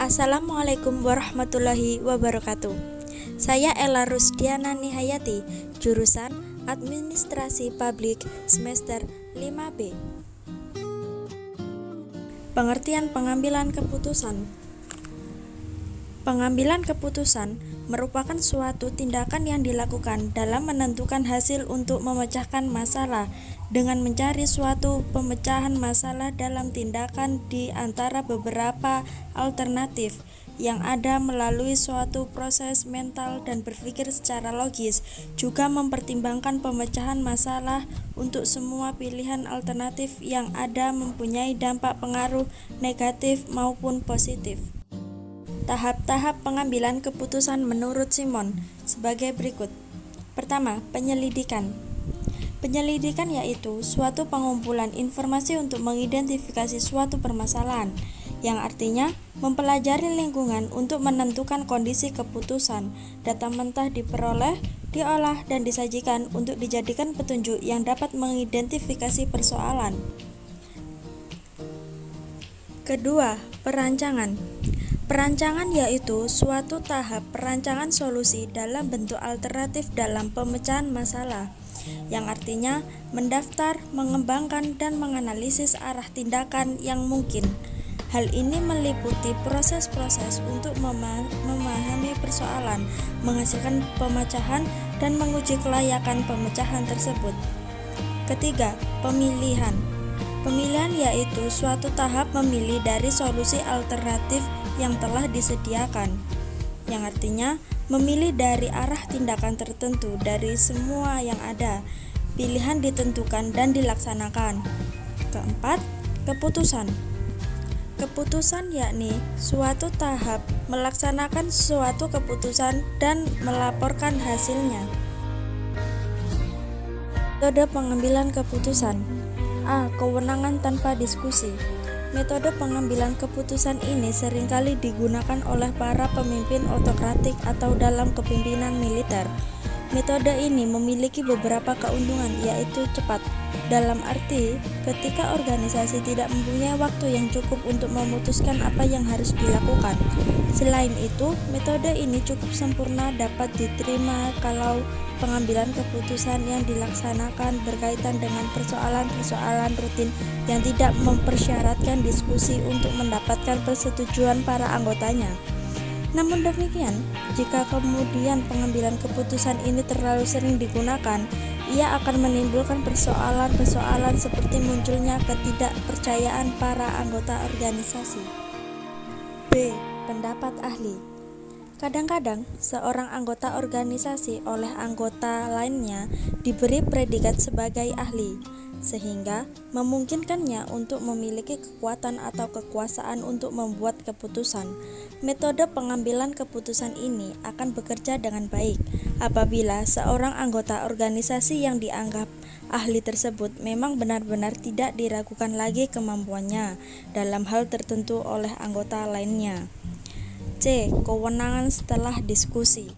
Assalamualaikum warahmatullahi wabarakatuh. Saya Ella Rusdiana Nihayati, jurusan Administrasi Publik semester 5B. Pengertian pengambilan keputusan. Pengambilan keputusan merupakan suatu tindakan yang dilakukan dalam menentukan hasil untuk memecahkan masalah dengan mencari suatu pemecahan masalah dalam tindakan di antara beberapa alternatif yang ada melalui suatu proses mental dan berpikir secara logis, juga mempertimbangkan pemecahan masalah untuk semua pilihan alternatif yang ada mempunyai dampak pengaruh negatif maupun positif. Tahap-tahap pengambilan keputusan menurut Simon sebagai berikut. Pertama, penyelidikan. Penyelidikan yaitu suatu pengumpulan informasi untuk mengidentifikasi suatu permasalahan, yang artinya mempelajari lingkungan untuk menentukan kondisi keputusan. Data mentah diperoleh, diolah, dan disajikan untuk dijadikan petunjuk yang dapat mengidentifikasi persoalan. Kedua, perancangan. Perancangan yaitu suatu tahap perancangan solusi dalam bentuk alternatif dalam pemecahan masalah, yang artinya mendaftar, mengembangkan, dan menganalisis arah tindakan yang mungkin. Hal ini meliputi proses-proses untuk memahami persoalan, menghasilkan pemecahan, dan menguji kelayakan pemecahan tersebut. Ketiga, pemilihan. Pemilihan yaitu suatu tahap memilih dari solusi alternatif yang telah disediakan, yang artinya memilih dari arah tindakan tertentu dari semua yang ada. Pilihan ditentukan dan dilaksanakan. Keempat, keputusan. Keputusan yakni suatu tahap melaksanakan suatu keputusan dan melaporkan hasilnya. Metode pengambilan keputusan. A. Kewenangan tanpa diskusi. Metode pengambilan keputusan ini seringkali digunakan oleh para pemimpin otokratik atau dalam kepemimpinan militer. Metode ini memiliki beberapa keuntungan, yaitu cepat, dalam arti ketika organisasi tidak mempunyai waktu yang cukup untuk memutuskan apa yang harus dilakukan. Selain itu, metode ini cukup sempurna dapat diterima kalau pengambilan keputusan yang dilaksanakan berkaitan dengan persoalan-persoalan rutin yang tidak mempersyaratkan diskusi untuk mendapatkan persetujuan para anggotanya. Namun demikian, jika kemudian pengambilan keputusan ini terlalu sering digunakan, ia akan menimbulkan persoalan-persoalan seperti munculnya ketidakpercayaan para anggota organisasi. B. Pendapat ahli. Kadang-kadang, seorang anggota organisasi oleh anggota lainnya diberi predikat sebagai ahli, sehingga memungkinkannya untuk memiliki kekuatan atau kekuasaan untuk membuat keputusan. Metode pengambilan keputusan ini akan bekerja dengan baik apabila seorang anggota organisasi yang dianggap ahli tersebut memang benar-benar tidak diragukan lagi kemampuannya dalam hal tertentu oleh anggota lainnya. C. Kewenangan setelah diskusi.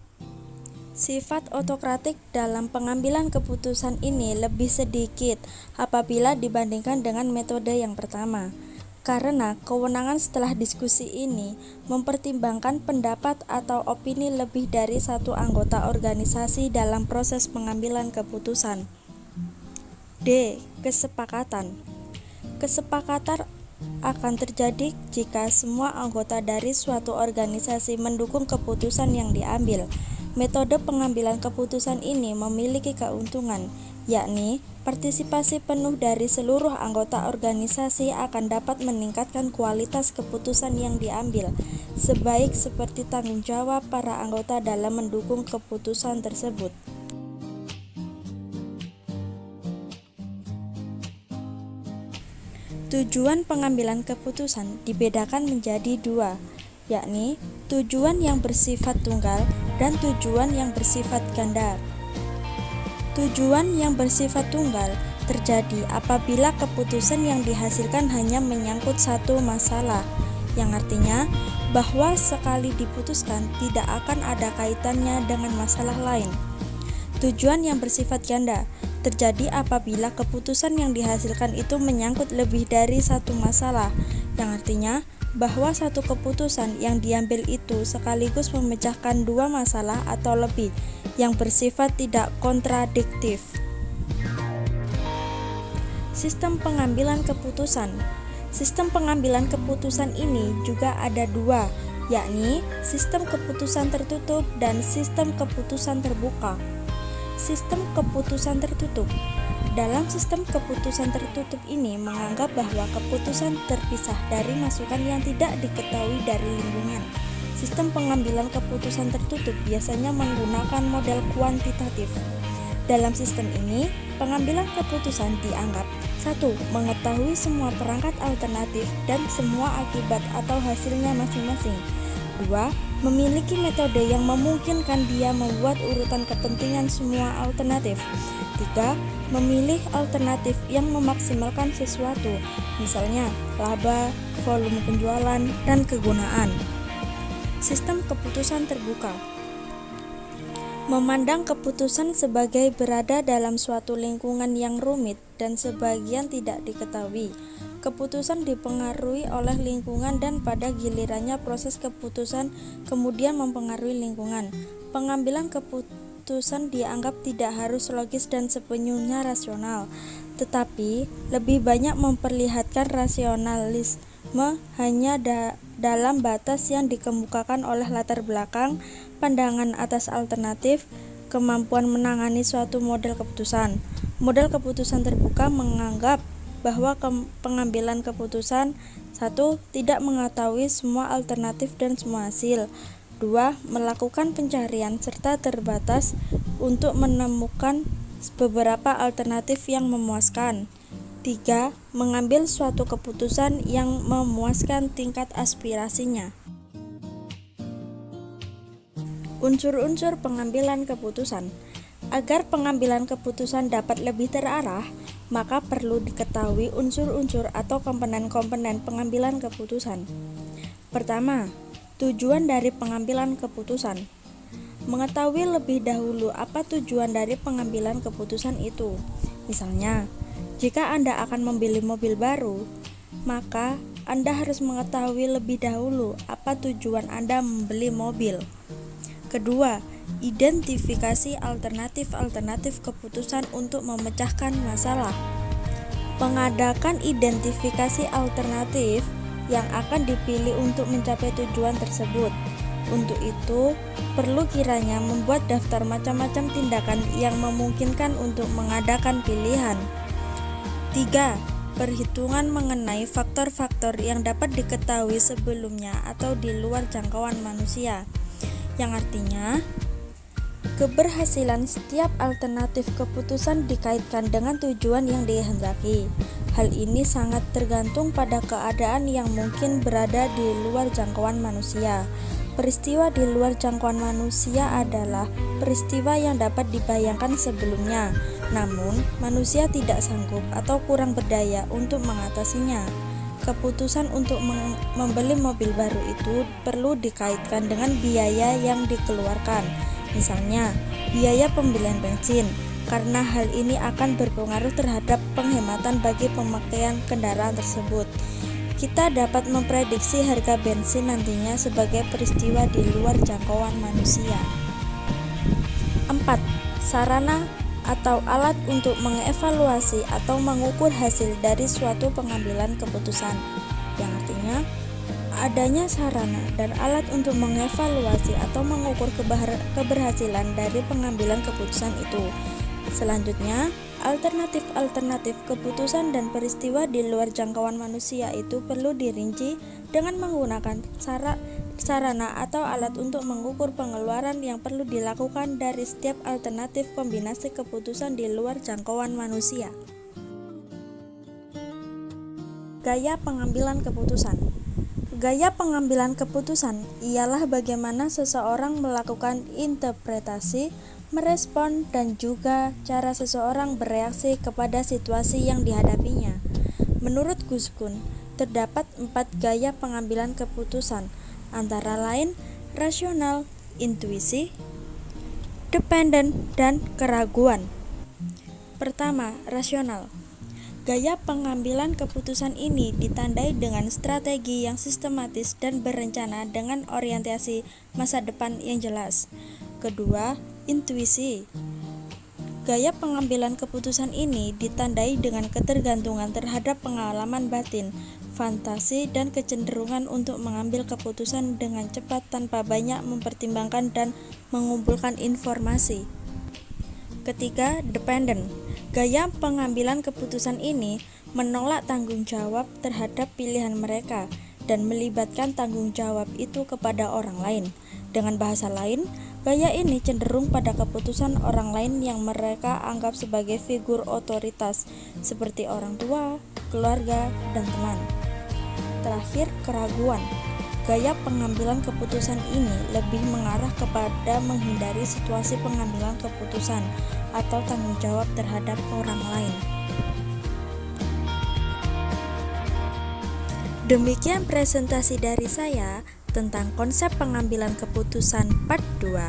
Sifat otokratik dalam pengambilan keputusan ini lebih sedikit apabila dibandingkan dengan metode yang pertama, karena kewenangan setelah diskusi ini mempertimbangkan pendapat atau opini lebih dari satu anggota organisasi dalam proses pengambilan keputusan. D. Kesepakatan. Kesepakatan akan terjadi jika semua anggota dari suatu organisasi mendukung keputusan yang diambil. Metode pengambilan keputusan ini memiliki keuntungan, yakni partisipasi penuh dari seluruh anggota organisasi akan dapat meningkatkan kualitas keputusan yang diambil, sebaik seperti tanggung jawab para anggota dalam mendukung keputusan tersebut. Tujuan pengambilan keputusan dibedakan menjadi dua, yakni tujuan yang bersifat tunggal dan tujuan yang bersifat ganda. Tujuan yang bersifat tunggal terjadi apabila keputusan yang dihasilkan hanya menyangkut satu masalah, yang artinya bahwa sekali diputuskan tidak akan ada kaitannya dengan masalah lain. Tujuan yang bersifat ganda terjadi apabila keputusan yang dihasilkan itu menyangkut lebih dari satu masalah, yang artinya bahwa satu keputusan yang diambil itu sekaligus memecahkan dua masalah atau lebih yang bersifat tidak kontradiktif. Sistem pengambilan keputusan. Sistem pengambilan keputusan ini juga ada dua, yakni sistem keputusan tertutup dan sistem keputusan terbuka. Sistem keputusan tertutup. Dalam sistem keputusan tertutup ini menganggap bahwa keputusan terpisah dari masukan yang tidak diketahui dari lingkungan. Sistem pengambilan keputusan tertutup biasanya menggunakan model kuantitatif. Dalam sistem ini, pengambilan keputusan dianggap 1. Mengetahui semua perangkat alternatif dan semua akibat atau hasilnya masing-masing. 2. Memiliki metode yang memungkinkan dia membuat urutan kepentingan semua alternatif. 3. Memilih alternatif yang memaksimalkan sesuatu, misalnya laba, volume penjualan, dan kegunaan. Sistem keputusan terbuka. Memandang keputusan sebagai berada dalam suatu lingkungan yang rumit dan sebagian tidak diketahui. Keputusan dipengaruhi oleh lingkungan dan pada gilirannya proses keputusan kemudian mempengaruhi lingkungan. Pengambilan keputusan dianggap tidak harus logis dan sepenuhnya rasional, tetapi lebih banyak memperlihatkan rasionalisme hanya dalam batas yang dikemukakan oleh latar belakang, pandangan atas alternatif, kemampuan menangani suatu model keputusan. Model keputusan terbuka menganggap bahwa pengambilan keputusan 1. Tidak mengetahui semua alternatif dan semua hasil. 2. Melakukan pencarian serta terbatas untuk menemukan beberapa alternatif yang memuaskan. 3. Mengambil suatu keputusan yang memuaskan tingkat aspirasinya. Unsur-unsur pengambilan keputusan. Agar pengambilan keputusan dapat lebih terarah, maka perlu diketahui unsur-unsur atau komponen-komponen pengambilan keputusan. Pertama, tujuan dari pengambilan keputusan. Mengetahui lebih dahulu apa tujuan dari pengambilan keputusan itu. Misalnya, jika Anda akan membeli mobil baru, maka Anda harus mengetahui lebih dahulu apa tujuan Anda membeli mobil. Kedua, identifikasi alternatif-alternatif keputusan untuk memecahkan masalah. Mengadakan identifikasi alternatif yang akan dipilih untuk mencapai tujuan tersebut. Untuk itu, perlu kiranya membuat daftar macam-macam tindakan yang memungkinkan untuk mengadakan pilihan. 3. Perhitungan mengenai faktor-faktor yang dapat diketahui sebelumnya atau di luar jangkauan manusia, yang artinya keberhasilan setiap alternatif keputusan dikaitkan dengan tujuan yang dihendaki. Hal ini sangat tergantung pada keadaan yang mungkin berada di luar jangkauan manusia. Peristiwa di luar jangkauan manusia adalah peristiwa yang dapat dibayangkan sebelumnya, namun manusia tidak sanggup atau kurang berdaya untuk mengatasinya. Keputusan untuk membeli mobil baru itu perlu dikaitkan dengan biaya yang dikeluarkan, misalnya biaya pembelian bensin, karena hal ini akan berpengaruh terhadap penghematan bagi pemakaian kendaraan tersebut. Kita dapat memprediksi harga bensin nantinya sebagai peristiwa di luar jangkauan manusia. 4. Sarana atau alat untuk mengevaluasi atau mengukur hasil dari suatu pengambilan keputusan, yang artinya adanya sarana dan alat untuk mengevaluasi atau mengukur keberhasilan dari pengambilan keputusan itu. Selanjutnya, alternatif-alternatif keputusan dan peristiwa di luar jangkauan manusia itu perlu dirinci dengan menggunakan sarana atau alat untuk mengukur pengeluaran yang perlu dilakukan dari setiap alternatif kombinasi keputusan di luar jangkauan manusia. Gaya pengambilan keputusan. Gaya pengambilan keputusan ialah bagaimana seseorang melakukan interpretasi, merespon, dan juga cara seseorang bereaksi kepada situasi yang dihadapinya. Menurut Gus Gun, terdapat 4 gaya pengambilan keputusan, antara lain rasional, intuisi, dependen, dan keraguan. Pertama, rasional. Gaya pengambilan keputusan ini ditandai dengan strategi yang sistematis dan berencana dengan orientasi masa depan yang jelas. Kedua, intuisi. Gaya pengambilan keputusan ini ditandai dengan ketergantungan terhadap pengalaman batin, fantasi, dan kecenderungan untuk mengambil keputusan dengan cepat tanpa banyak mempertimbangkan dan mengumpulkan informasi. Ketiga, dependent. Gaya pengambilan keputusan ini menolak tanggung jawab terhadap pilihan mereka dan melibatkan tanggung jawab itu kepada orang lain. Dengan bahasa lain, gaya ini cenderung pada keputusan orang lain yang mereka anggap sebagai figur otoritas, seperti orang tua, keluarga, dan teman. Terakhir, keraguan. Gaya pengambilan keputusan ini lebih mengarah kepada menghindari situasi pengambilan keputusan atau tanggung jawab terhadap orang lain. Demikian presentasi dari saya tentang konsep pengambilan keputusan part 2.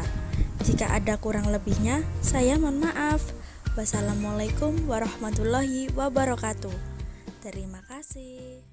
Jika ada kurang lebihnya, saya mohon maaf. Wassalamualaikum warahmatullahi wabarakatuh. Terima kasih.